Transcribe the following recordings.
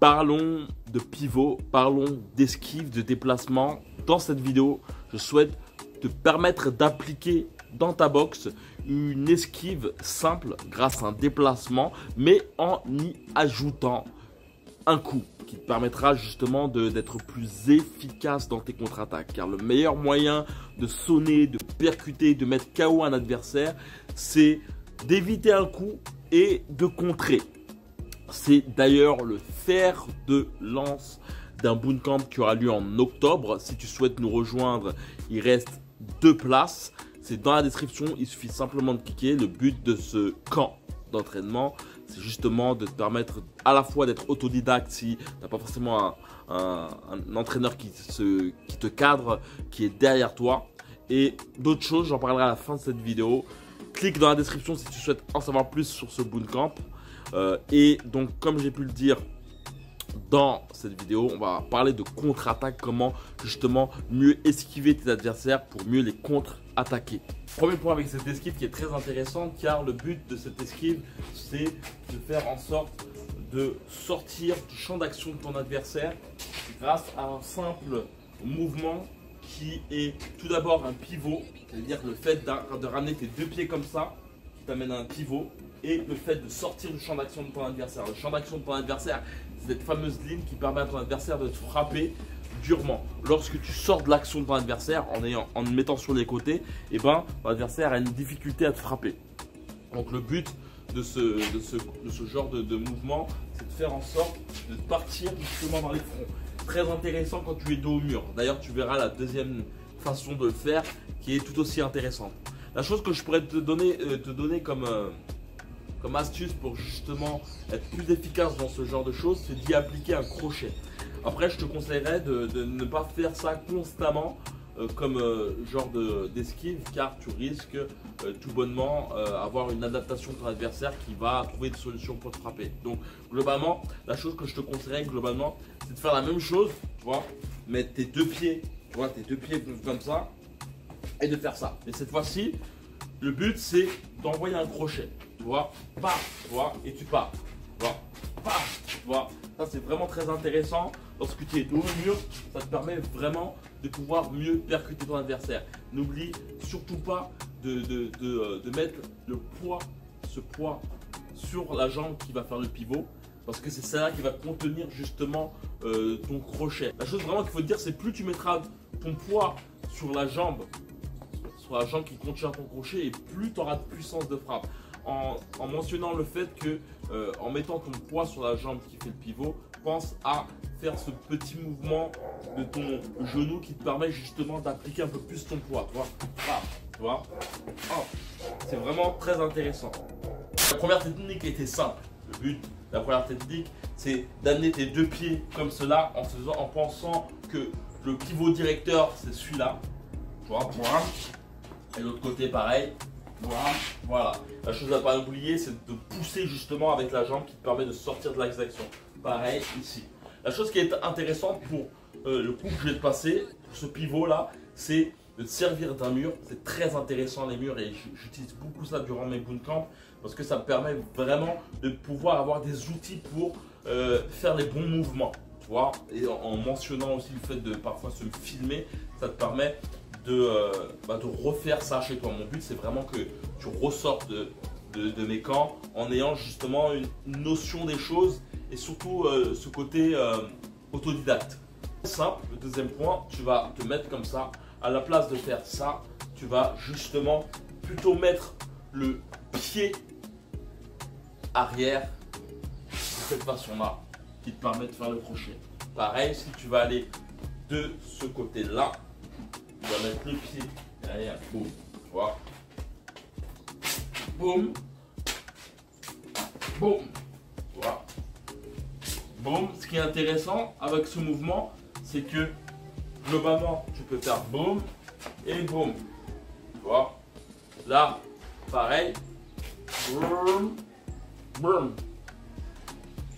Parlons de pivot, parlons d'esquive, de déplacement. Dans cette vidéo, je souhaite te permettre d'appliquer dans ta boxe une esquive simple grâce à un déplacement, mais en y ajoutant un coup qui te permettra justement d'être plus efficace dans tes contre-attaques. Car le meilleur moyen de sonner, de percuter, de mettre KO un adversaire, c'est d'éviter un coup et de contrer. C'est d'ailleurs le fer de lance d'un bootcamp qui aura lieu en octobre. Si tu souhaites nous rejoindre, il reste 2 places. C'est dans la description, il suffit simplement de cliquer. Le but de ce camp d'entraînement, c'est justement de te permettre à la fois d'être autodidacte si tu n'as pas forcément un entraîneur qui te cadre, qui est derrière toi. Et d'autres choses, j'en parlerai à la fin de cette vidéo. Clique dans la description si tu souhaites en savoir plus sur ce bootcamp. Et donc, comme j'ai pu le dire dans cette vidéo, on va parler de contre-attaque, comment justement mieux esquiver tes adversaires pour mieux les contre-attaquer. Premier point avec cette esquive qui est très intéressante, car le but de cette esquive, c'est de faire en sorte de sortir du champ d'action de ton adversaire grâce à un simple mouvement qui est tout d'abord un pivot, c'est-à-dire le fait de ramener tes 2 pieds comme ça, qui t'amène à un pivot, et le fait de sortir du champ d'action de ton adversaire. Le champ d'action de ton adversaire, c'est cette fameuse ligne qui permet à ton adversaire de te frapper durement. Lorsque tu sors de l'action de ton adversaire en le mettant sur les côtés, et ben, ton adversaire a une difficulté à te frapper. Donc le but de ce genre de mouvement, c'est de faire en sorte de partir justement dans les fronts. Très intéressant quand tu es dos au mur. D'ailleurs, tu verras la deuxième façon de le faire qui est tout aussi intéressante. La chose que je pourrais te donner comme astuce pour justement être plus efficace dans ce genre de choses, c'est d'y appliquer un crochet. Après, je te conseillerais de ne pas faire ça constamment comme genre d'esquive, car tu risques tout bonnement avoir une adaptation de ton adversaire qui va trouver une solution pour te frapper. Donc globalement, la chose que je te conseillerais globalement, c'est de faire la même chose, tu vois, mettre tes 2 pieds, tu vois, tes 2 pieds comme ça, et de faire ça. Mais cette fois-ci, le but c'est d'envoyer un crochet, tu vois, paf, tu vois, et tu pars, tu vois, paf, tu vois. Ça c'est vraiment très intéressant. Lorsque tu es dos au mur, ça te permet vraiment de pouvoir mieux percuter ton adversaire. N'oublie surtout pas de mettre ce poids sur la jambe qui va faire le pivot, parce que c'est ça qui va contenir justement ton crochet. La chose vraiment qu'il faut te dire, c'est plus tu mettras ton poids sur la jambe qui contient ton crochet, et plus tu auras de puissance de frappe. En mentionnant le fait que en mettant ton poids sur la jambe qui fait le pivot, pense à faire ce petit mouvement de ton genou qui te permet justement d'appliquer un peu plus ton poids, tu vois. Ah, tu vois. Oh, c'est vraiment très intéressant. La première technique était simple. Le but de la première technique, c'est d'amener tes 2 pieds comme cela en pensant que le pivot directeur c'est celui-là. Tu vois, voilà. Et l'autre côté pareil. Voilà. La chose à ne pas oublier, c'est de pousser justement avec la jambe qui te permet de sortir de l'axe d'action. Pareil ici. La chose qui est intéressante pour le coup que je vais te passer, pour ce pivot là, c'est de te servir d'un mur. C'est très intéressant les murs, et j'utilise beaucoup ça durant mes bootcamps parce que ça me permet vraiment de pouvoir avoir des outils pour faire les bons mouvements. Tu vois, et en mentionnant aussi le fait de parfois se filmer, ça te permet de refaire ça chez toi. Mon but c'est vraiment que tu ressortes de mes camps en ayant justement une notion des choses, et surtout ce côté autodidacte. Simple, le deuxième point, tu vas te mettre comme ça. À la place de faire ça, tu vas justement plutôt mettre le pied arrière de cette façon-là, qui te permet de faire le crochet. Pareil, si tu vas aller de ce côté-là, tu vas mettre le pied derrière, boum, tu vois, boum, boum, tu vois, boum. Ce qui est intéressant avec ce mouvement, c'est que globalement, tu peux faire boum et boum, tu vois. Là, pareil, boum, boum.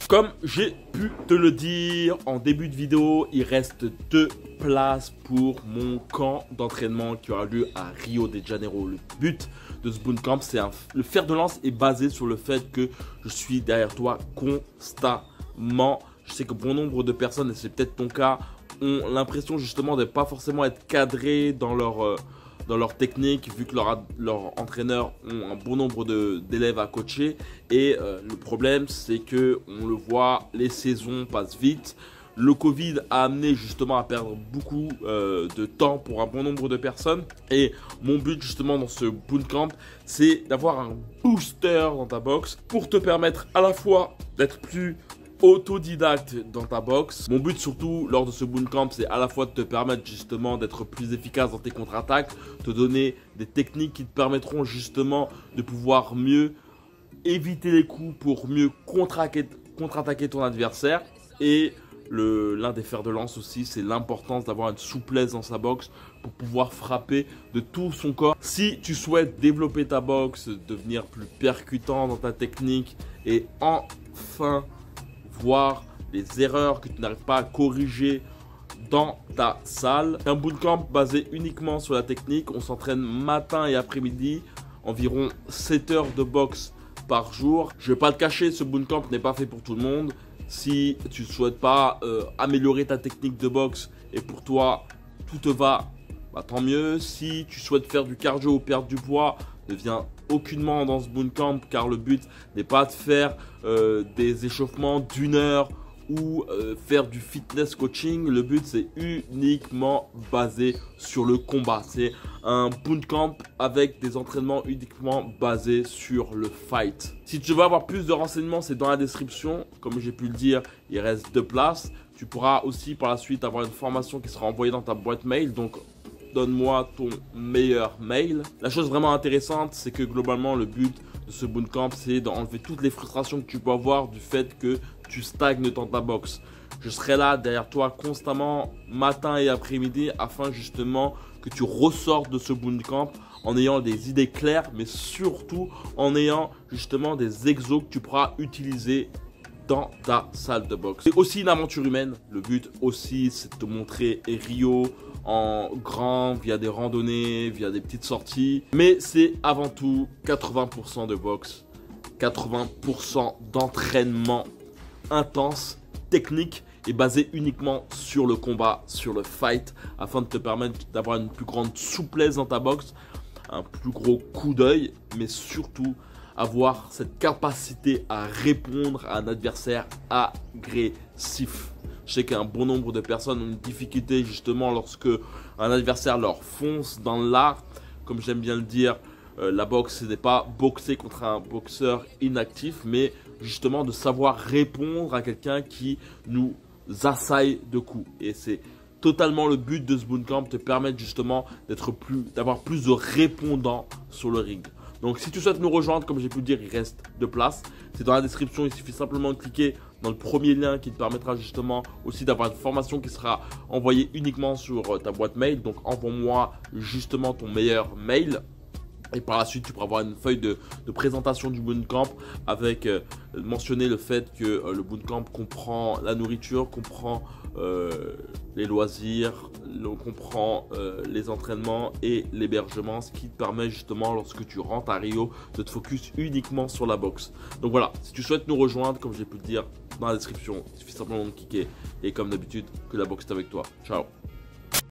Comme j'ai pu te le dire en début de vidéo, il reste 2 places pour mon camp d'entraînement qui aura lieu à Rio de Janeiro. Le but de ce bootcamp, c'est le fer de lance est basé sur le fait que je suis derrière toi constamment. Je sais que bon nombre de personnes, et c'est peut-être ton cas, ont l'impression justement de ne pas forcément être cadrés dans leur technique, vu que leur entraîneur ont un bon nombre d'élèves à coacher. Et le problème, c'est que on le voit, les saisons passent vite. Le Covid a amené justement à perdre beaucoup de temps pour un bon nombre de personnes. Et mon but justement dans ce bootcamp, c'est d'avoir un booster dans ta box pour te permettre à la fois d'être plus autodidacte dans ta box. Mon but surtout lors de ce bootcamp, c'est à la fois de te permettre justement d'être plus efficace dans tes contre-attaques, te donner des techniques qui te permettront justement de pouvoir mieux éviter les coups pour mieux contre-attaquer ton adversaire. Et l'un des fers de lance aussi, c'est l'importance d'avoir une souplesse dans sa boxe pour pouvoir frapper de tout son corps. Si tu souhaites développer ta boxe, devenir plus percutant dans ta technique et enfin voir les erreurs que tu n'arrives pas à corriger dans ta salle, un bootcamp basé uniquement sur la technique. On s'entraîne matin et après-midi, environ 7 heures de boxe par jour. Je ne vais pas te cacher, ce bootcamp n'est pas fait pour tout le monde. Si tu ne souhaites pas améliorer ta technique de boxe et pour toi tout te va, bah, tant mieux. Si tu souhaites faire du cardio ou perdre du poids, ne viens aucunement dans ce bootcamp, car le but n'est pas de faire des échauffements d'1 heure ou faire du fitness coaching. Le but, c'est uniquement basé sur le combat. C'est un bootcamp avec des entraînements uniquement basés sur le fight. Si tu veux avoir plus de renseignements, c'est dans la description. Comme j'ai pu le dire, il reste 2 places. Tu pourras aussi par la suite avoir une formation qui sera envoyée dans ta boîte mail. Donc, donne-moi ton meilleur mail. La chose vraiment intéressante, c'est que globalement, le but de ce bootcamp, c'est d'enlever toutes les frustrations que tu peux avoir du fait que tu stagnes dans ta boxe. Je serai là derrière toi constamment, matin et après-midi, afin justement que tu ressortes de ce bootcamp en ayant des idées claires, mais surtout en ayant justement des exos que tu pourras utiliser dans ta salle de boxe. C'est aussi une aventure humaine. Le but aussi, c'est de te montrer Rio en grand, via des randonnées, via des petites sorties. Mais c'est avant tout 80% de boxe, 80% d'entraînement intense, technique et basé uniquement sur le combat, sur le fight, afin de te permettre d'avoir une plus grande souplesse dans ta boxe, un plus gros coup d'œil, mais surtout avoir cette capacité à répondre à un adversaire agressif. Je sais qu'un bon nombre de personnes ont une difficulté justement lorsque un adversaire leur fonce dans l'art. Comme j'aime bien le dire, la boxe, ce n'est pas boxer contre un boxeur inactif, mais justement de savoir répondre à quelqu'un qui nous assaille de coups. Et c'est totalement le but de ce bootcamp, te permettre justement d'avoir plus de répondants sur le ring. Donc si tu souhaites nous rejoindre, comme j'ai pu le dire, il reste 2 places. C'est dans la description, il suffit simplement de cliquer dans le premier lien qui te permettra justement aussi d'avoir une formation qui sera envoyée uniquement sur ta boîte mail. Donc envoie-moi justement ton meilleur mail. Et par la suite, tu pourras avoir une feuille de présentation du bootcamp avec mentionner le fait que le bootcamp comprend la nourriture, comprend les loisirs, comprend les entraînements et l'hébergement, ce qui te permet justement lorsque tu rentres à Rio de te focus uniquement sur la boxe. Donc voilà, si tu souhaites nous rejoindre, comme j'ai pu le dire dans la description, il suffit simplement de cliquer et comme d'habitude, que la boxe est avec toi. Ciao.